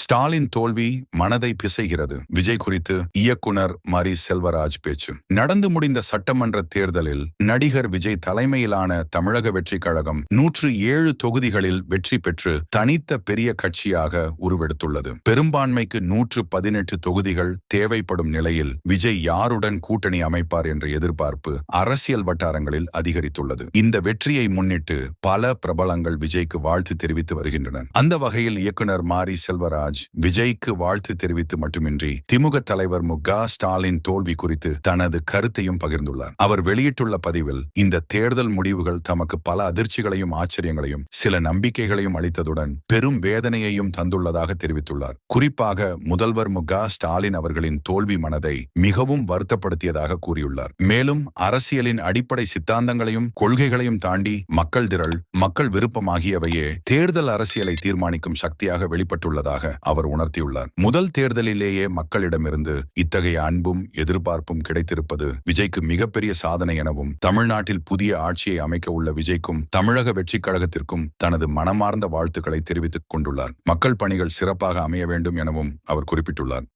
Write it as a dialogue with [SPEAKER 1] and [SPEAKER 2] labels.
[SPEAKER 1] ஸ்டாலின் தோல்வி மனதை பிசைகிறது. விஜய் குறித்து இயக்குனர் மாரி செல்வராஜ் பேச்சு. நடந்து முடிந்த சட்டமன்ற தேர்தலில் நடிகர் விஜய் தலைமையிலான தமிழக வெற்றி கழகம் 107 தொகுதிகளில் வெற்றி பெற்று தனித்த பெரிய கட்சியாக உருவெடுத்துள்ளது. பெரும்பான்மைக்கு 118 தொகுதிகள் தேவைப்படும் நிலையில் விஜய் யாருடன் கூட்டணி அமைப்பார் என்ற எதிர்பார்ப்பு அரசியல் வட்டாரங்களில் அதிகரித்துள்ளது. இந்த வெற்றியை முன்னிட்டு பல பிரபலங்கள் விஜய்க்கு வாழ்த்து தெரிவித்து வருகின்றனர். அந்த வகையில் இயக்குனர் மாரி செல்வராஜ் விஜய்க்கு வாழ்த்து தெரிவித்து மட்டுமின்றி திமுக தலைவர் மு.க. ஸ்டாலின் தோல்வி குறித்து தனது கருத்தையும் பகிர்ந்துள்ளார். அவர் வெளியிட்டுள்ள பதிவில், இந்த தேர்தல் முடிவுகள் தமக்கு பல அதிர்ச்சிகளையும் ஆச்சரியங்களையும் சில நம்பிக்கைகளையும் அளித்ததுடன் பெரும் வேதனையையும் தந்துள்ளதாக தெரிவித்துள்ளார். குறிப்பாக முதல்வர் மு.க. ஸ்டாலின் அவர்களின் தோல்வி மனதை மிகவும் வருத்தப்படுத்தியதாக கூறியுள்ளார். மேலும் அரசியலின் அடிப்படை சித்தாந்தங்களையும் கொள்கைகளையும் தாண்டி மக்கள் திரள், மக்கள் விருப்பம் ஆகியவையே தேர்தல் அரசியலை தீர்மானிக்கும் சக்தியாக வெளிப்பட்டுள்ளதாக அவர் உணர்த்தியுள்ளார். முதல் தேர்தலிலேயே மக்களிடமிருந்து இத்தகைய அன்பும் எதிர்பார்ப்பும் கிடைத்திருப்பது விஜய்க்கு மிகப்பெரிய சாதனை எனவும், தமிழ்நாட்டில் புதிய ஆட்சியை அமைக்க உள்ள விஜய்க்கும் தமிழக வெற்றி கழகத்திற்கும் தனது மனமார்ந்த வாழ்த்துக்களை தெரிவித்துக் கொண்டுள்ளார். மக்கள் பணிகள் சிறப்பாக அமைய வேண்டும் எனவும் அவர் குறிப்பிட்டுள்ளார்.